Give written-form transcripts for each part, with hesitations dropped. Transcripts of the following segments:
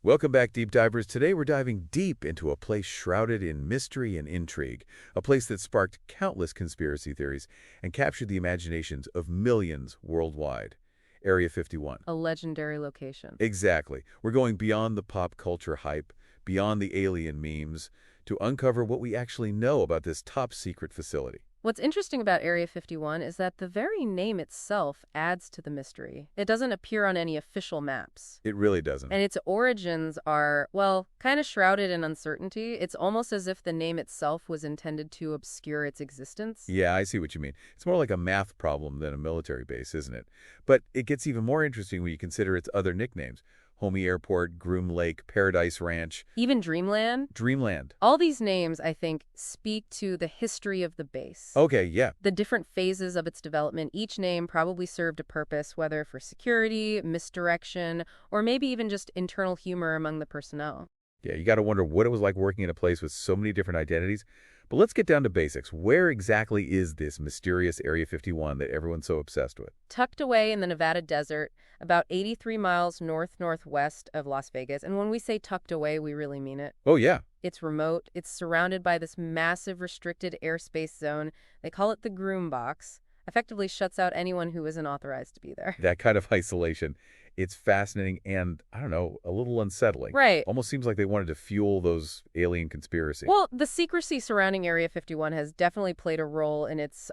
Welcome back, Deep Divers. Today we're diving deep into a place shrouded in mystery and intrigue, a place that sparked countless conspiracy theories and captured the imaginations of millions worldwide. Area 51. A legendary location. Exactly. We're going beyond the pop culture hype, beyond the alien memes, to uncover what we actually know about this top-secret facility. What's interesting about Area 51 is that the very name itself adds to the mystery. It doesn't appear on any official maps. It really doesn't. And its origins are, well, kind of shrouded in uncertainty. It's almost as if the name itself was intended to obscure its existence. Yeah, I see what you mean. It's more like a math problem than a military base, isn't it? But it gets even more interesting when you consider its other nicknames. Homey Airport, Groom Lake, Paradise Ranch. Even Dreamland? Dreamland. All these names, I think, speak to the history of the base. Okay, yeah. The different phases of its development, each name probably served a purpose, whether for security, misdirection, or maybe even just internal humor among the personnel. Yeah, you got to wonder what it was like working in a place with so many different identities. But let's get down to basics. Where exactly is this mysterious Area 51 that everyone's so obsessed with? Tucked away in the Nevada desert, about 83 miles north-northwest of Las Vegas. And when we say tucked away, we really mean it. Oh, yeah. It's remote. It's surrounded by this massive restricted airspace zone. They call it the Groom Box. Effectively shuts out anyone who isn't authorized to be there. That kind of isolation. It's fascinating and, I don't know, a little unsettling. Right. Almost seems like they wanted to fuel those alien conspiracies. Well, the secrecy surrounding Area 51 has definitely played a role in its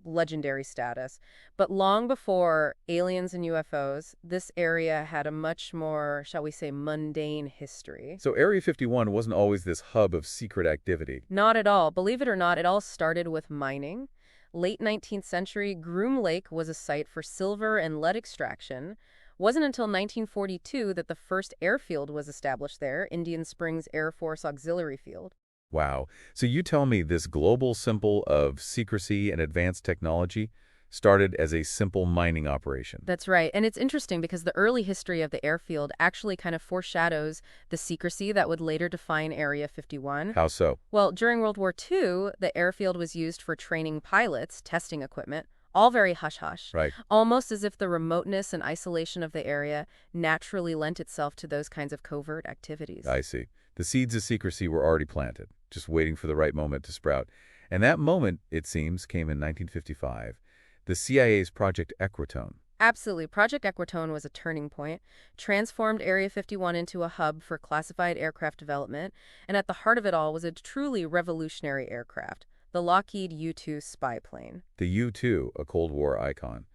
legendary status. But long before aliens and UFOs, this area had a much more, shall we say, mundane history. So Area 51 wasn't always this hub of secret activity. Not at all. Believe it or not, it all started with mining. Late 19th century, Groom Lake was a site for silver and lead extraction. Wasn't until 1942 that the first airfield was established there, Indian Springs Air Force Auxiliary Field. Wow. So you tell me this global symbol of secrecy and advanced technology started as a simple mining operation. That's right. And it's interesting because the early history of the airfield actually kind of foreshadows the secrecy that would later define Area 51. How so? Well, during World War II, the airfield was used for training pilots, testing equipment, all very hush-hush. Right. Almost as if the remoteness and isolation of the area naturally lent itself to those kinds of covert activities. I see. The seeds of secrecy were already planted, just waiting for the right moment to sprout. And that moment, it seems, came in 1955. The CIA's Project Equatone. Absolutely. Project Equatone was a turning point, transformed Area 51 into a hub for classified aircraft development, and at the heart of it all was a truly revolutionary aircraft, the Lockheed U-2 spy plane. The U-2, a Cold War icon.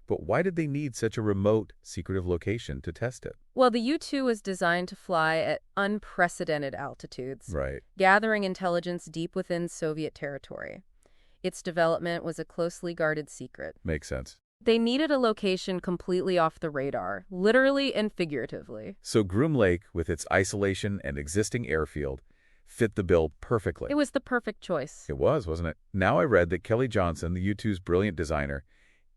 But why did they need such a remote, secretive location to test it? Well, the U-2 was designed to fly at unprecedented altitudes, Right. gathering intelligence deep within Soviet territory. Its development was a closely guarded secret. Makes sense. They needed a location completely off the radar, literally and figuratively. So Groom Lake, with its isolation and existing airfield, fit the bill perfectly. It was the perfect choice. It was, wasn't it? Now I read that Kelly Johnson, the U-2's brilliant designer,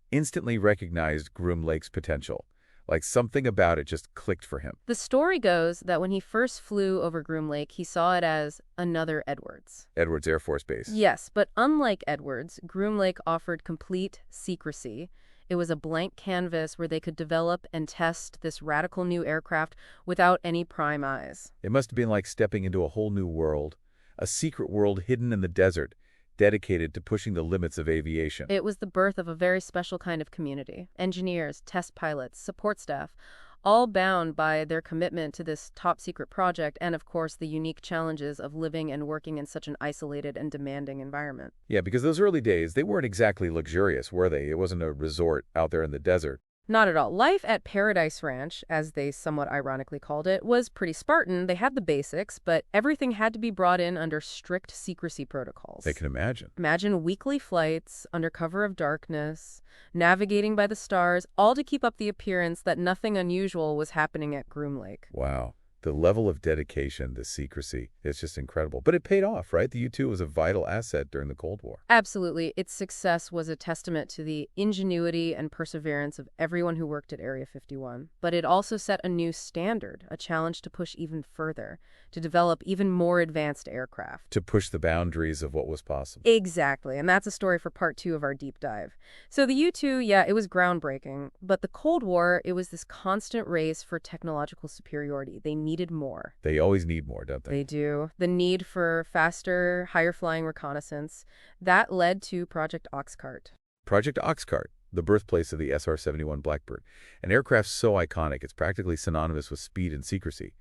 instantly recognized Groom Lake's potential. Like something about it just clicked for him. The story goes that when he first flew over Groom Lake, he saw it as another Edwards. Edwards Air Force Base. Yes, but unlike Edwards, Groom Lake offered complete secrecy. It was a blank canvas where they could develop and test this radical new aircraft without any prying eyes. It must have been like stepping into a whole new world, a secret world hidden in the desert, dedicated to pushing the limits of aviation. It was the birth of a very special kind of community. Engineers, test pilots, support staff, all bound by their commitment to this top-secret project and, of course, the unique challenges of living and working in such an isolated and demanding environment. Yeah, because those early days, they weren't exactly luxurious, were they? It wasn't a resort out there in the desert. Not at all. Life at Paradise Ranch, as they somewhat ironically called it, was pretty Spartan. They had the basics, but everything had to be brought in under strict secrecy protocols. I can imagine. Imagine weekly flights, under cover of darkness, navigating by the stars, all to keep up the appearance that nothing unusual was happening at Groom Lake. Wow. The level of dedication, the secrecy, it's just incredible. But it paid off, right? The U-2 was a vital asset during the Cold War. Absolutely. Its success was a testament to the ingenuity and perseverance of everyone who worked at Area 51. But it also set a new standard, a challenge to push even further, to develop even more advanced aircraft. To push the boundaries of what was possible. Exactly. And that's a story for part 2 of our deep dive. So the U-2, yeah, it was groundbreaking. But the Cold War, it was this constant race for technological superiority. They needed needed more. They always need more, don't they? They do. The need for faster, higher-flying reconnaissance. That led to Project Oxcart. Project Oxcart, the birthplace of the SR-71 Blackbird. An aircraft so iconic, it's practically synonymous with speed and secrecy.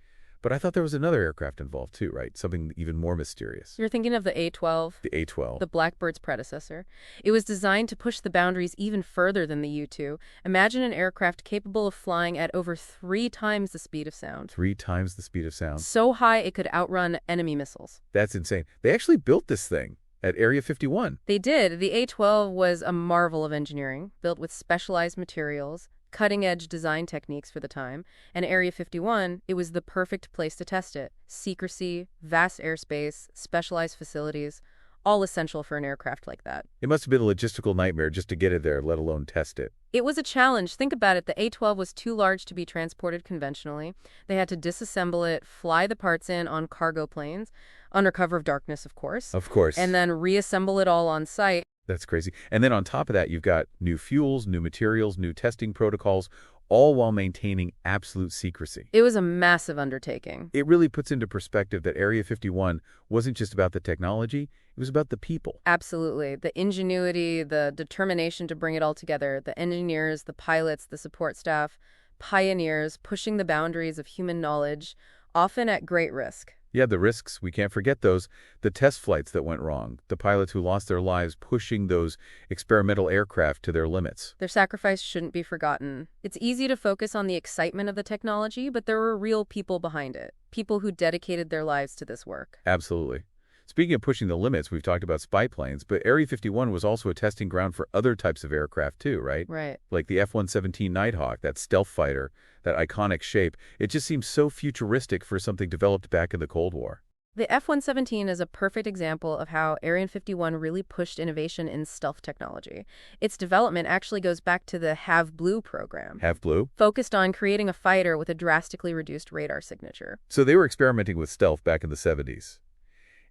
But I thought there was another aircraft involved too, right? Something even more mysterious. You're thinking of the A-12? The A-12. The Blackbird's predecessor. It was designed to push the boundaries even further than the U-2. Imagine an aircraft capable of flying at over 3 times the speed of sound. 3 times the speed of sound. So high it could outrun enemy missiles. That's insane. They actually built this thing at Area 51. They did. The A-12 was a marvel of engineering, built with specialized materials, cutting-edge design techniques for the time, and Area 51, it was the perfect place to test it. Secrecy, vast airspace, specialized facilities, all essential for an aircraft like that. It must have been a logistical nightmare just to get it there, let alone test it. It was a challenge. Think about it. The A-12 was too large to be transported conventionally. They had to disassemble it, fly the parts in on cargo planes, under cover of darkness, of course. Of course. And then reassemble it all on site. That's crazy. And then on top of that, you've got new fuels, new materials, new testing protocols, all while maintaining absolute secrecy. It was a massive undertaking. It really puts into perspective that Area 51 wasn't just about the technology, it was about the people. Absolutely. The ingenuity, the determination to bring it all together, the engineers, the pilots, the support staff, pioneers pushing the boundaries of human knowledge, often at great risk. Yeah, the risks, we can't forget those. The test flights that went wrong, the pilots who lost their lives pushing those experimental aircraft to their limits. Their sacrifice shouldn't be forgotten. It's easy to focus on the excitement of the technology, but there were real people behind it. People who dedicated their lives to this work. Absolutely. Speaking of pushing the limits, we've talked about spy planes, but Area 51 was also a testing ground for other types of aircraft too, right? Right. Like the F-117 Nighthawk, that stealth fighter, that iconic shape. It just seems so futuristic for something developed back in the Cold War. The F-117 is a perfect example of how Area 51 really pushed innovation in stealth technology. Its development actually goes back to the Have Blue program. Have Blue? Focused on creating a fighter with a drastically reduced radar signature. So they were experimenting with stealth back in the 70s.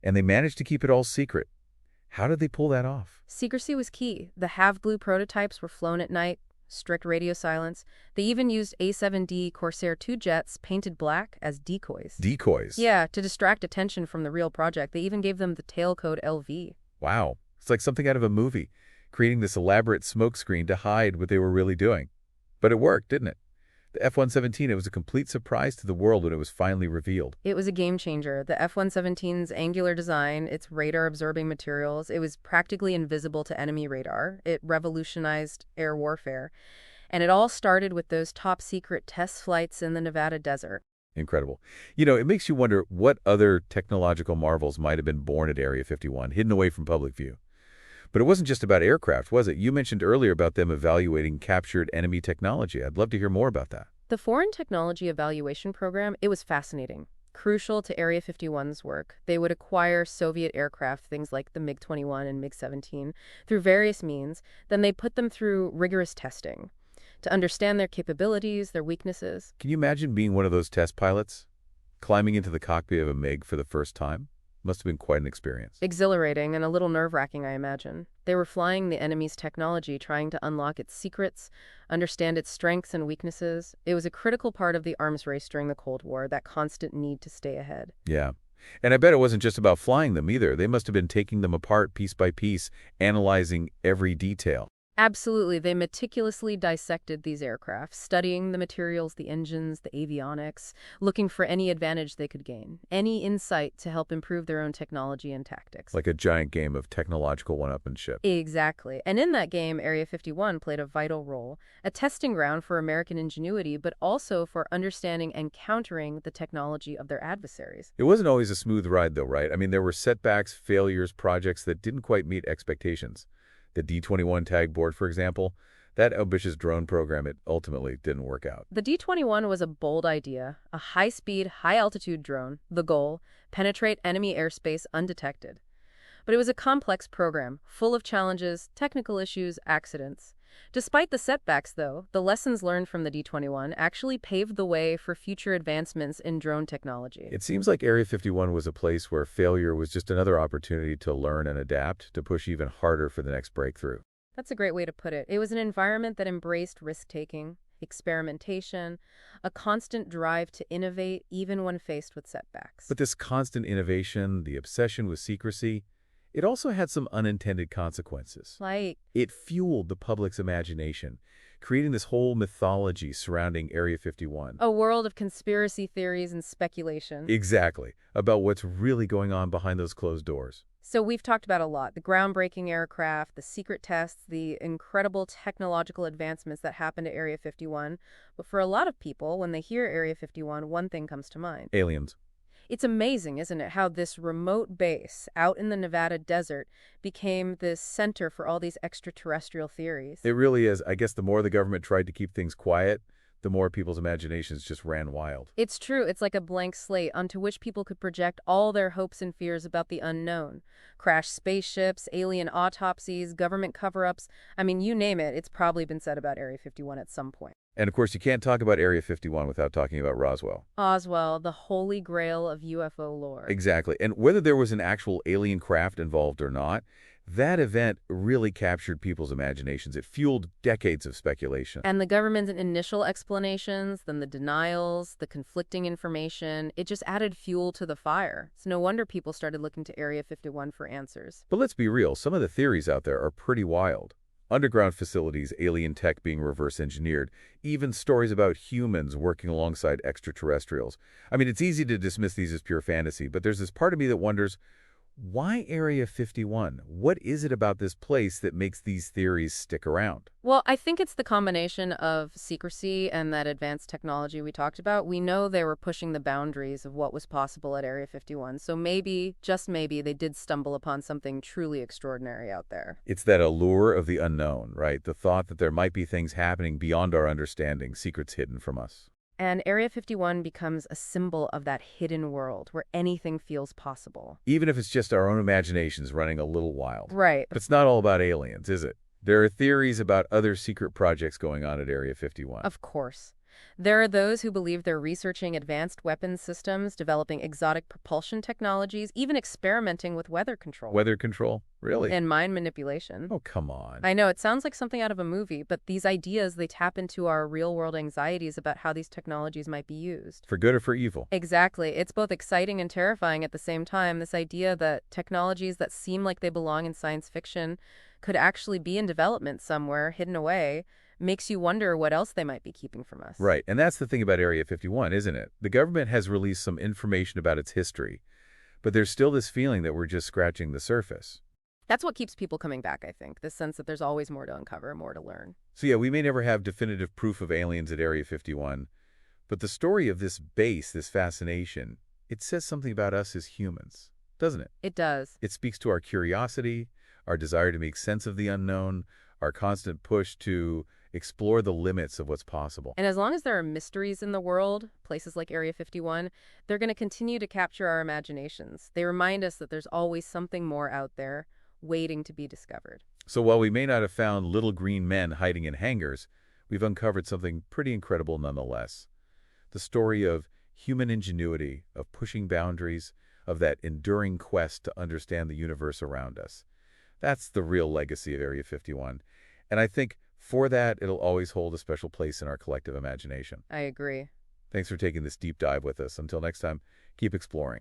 And they managed to keep it all secret. How did they pull that off? Secrecy was key. The Have Blue prototypes were flown at night, strict radio silence. They even used A-7D Corsair II jets painted black as decoys. Decoys? Yeah, to distract attention from the real project. They even gave them the tail code LV. Wow. It's like something out of a movie, creating this elaborate smokescreen to hide what they were really doing. But it worked, didn't it? The F-117, it was a complete surprise to the world when it was finally revealed. It was a game changer. The F-117's angular design, its radar-absorbing materials, it was practically invisible to enemy radar. It revolutionized air warfare. And it all started with those top-secret test flights in the Nevada desert. Incredible. You know, it makes you wonder what other technological marvels might have been born at Area 51, hidden away from public view. But it wasn't just about aircraft, was it? You mentioned earlier about them evaluating captured enemy technology. I'd love to hear more about that. The Foreign Technology Evaluation Program, it was fascinating. Crucial to Area 51's work. They would acquire Soviet aircraft, things like the MiG-21 and MiG-17, through various means. Then they put them through rigorous testing to understand their capabilities, their weaknesses. Can you imagine being one of those test pilots? Climbing into the cockpit of a MiG for the first time? Must have been quite an experience. Exhilarating and a little nerve-wracking, I imagine. They were flying the enemy's technology, trying to unlock its secrets, understand its strengths and weaknesses. It was a critical part of the arms race during the Cold War, that constant need to stay ahead. Yeah. And I bet it wasn't just about flying them either. They must have been taking them apart piece by piece, analyzing every detail. Absolutely. They meticulously dissected these aircraft, studying the materials, the engines, the avionics, looking for any advantage they could gain, any insight to help improve their own technology and tactics. Like a giant game of technological one-upmanship. Exactly. And in that game, Area 51 played a vital role, a testing ground for American ingenuity, but also for understanding and countering the technology of their adversaries. It wasn't always a smooth ride, though, right? I mean, there were setbacks, failures, projects that didn't quite meet expectations. The D-21 tag board, for example, that ambitious drone program, it ultimately didn't work out. The D-21 was a bold idea, a high-speed, high-altitude drone. The goal, penetrate enemy airspace undetected. But it was a complex program, full of challenges, technical issues, accidents. Despite the setbacks, though, the lessons learned from the D-21 actually paved the way for future advancements in drone technology. It seems like Area 51 was a place where failure was just another opportunity to learn and adapt, to push even harder for the next breakthrough. That's a great way to put it. It was an environment that embraced risk-taking. experimentation, a constant drive to innovate even when faced with setbacks. But this constant innovation, the obsession with secrecy, it also had some unintended consequences. Like, It fueled the public's imagination, creating this whole mythology surrounding Area 51. a world of conspiracy theories and speculation. Exactly, about what's really going on behind those closed doors. So we've talked about a lot: the groundbreaking aircraft, the secret tests, the incredible technological advancements that happened at Area 51. But for a lot of people, when they hear Area 51, one thing comes to mind. Aliens. It's amazing, isn't it, how this remote base out in the Nevada desert became this center for all these extraterrestrial theories. It really is. I guess the more the government tried to keep things quiet, the more people's imaginations just ran wild. It's true, it's like a blank slate onto which people could project all their hopes and fears about the unknown. Crashed spaceships, alien autopsies, government cover-ups. I mean, you name it, it's probably been said about Area 51 at some point. And of course, you can't talk about Area 51 without talking about Roswell. Oswell, the holy grail of UFO lore. Exactly. And whether there was an actual alien craft involved or not, that event really captured people's imaginations. It fueled decades of speculation. And the government's initial explanations, then the denials, the conflicting information, it just added fuel to the fire. It's no wonder people started looking to Area 51 for answers. But let's be real, some of the theories out there are pretty wild. Underground facilities, alien tech being reverse engineered, even stories about humans working alongside extraterrestrials. I mean, it's easy to dismiss these as pure fantasy, but there's this part of me that wonders, why Area 51? What is it about this place that makes these theories stick around? Well, I think it's the combination of secrecy and that advanced technology we talked about. We know they were pushing the boundaries of what was possible at Area 51, so maybe, just maybe, they did stumble upon something truly extraordinary out there. It's that allure of the unknown, right? The thought that there might be things happening beyond our understanding, secrets hidden from us. And Area 51 becomes a symbol of that hidden world where anything feels possible. Even if it's just our own imaginations running a little wild. Right. But it's not all about aliens, is it? There are theories about other secret projects going on at Area 51. Of course. There are those who believe they're researching advanced weapons systems, developing exotic propulsion technologies, even experimenting with weather control. Weather control? Really? And mind manipulation. Oh, come on. I know, it sounds like something out of a movie, but these ideas, they tap into our real-world anxieties about how these technologies might be used. For good or for evil? Exactly. It's both exciting and terrifying at the same time, this idea that technologies that seem like they belong in science fiction could actually be in development somewhere, hidden away, makes you wonder what else they might be keeping from us. Right, and that's the thing about Area 51, isn't it? The government has released some information about its history, but there's still this feeling that we're just scratching the surface. That's what keeps people coming back, I think, this sense that there's always more to uncover, more to learn. So yeah, we may never have definitive proof of aliens at Area 51, but the story of this base, this fascination, it says something about us as humans, doesn't it? It does. It speaks to our curiosity, our desire to make sense of the unknown, our constant push to explore the limits of what's possible. And as long as there are mysteries in the world, places like Area 51, they're going to continue to capture our imaginations. They remind us that there's always something more out there waiting to be discovered. So while we may not have found little green men hiding in hangars, we've uncovered something pretty incredible nonetheless. The story of human ingenuity, of pushing boundaries, of that enduring quest to understand the universe around us. That's the real legacy of Area 51. And I think for that, it'll always hold a special place in our collective imagination. I agree. Thanks for taking this deep dive with us. Until next time, keep exploring.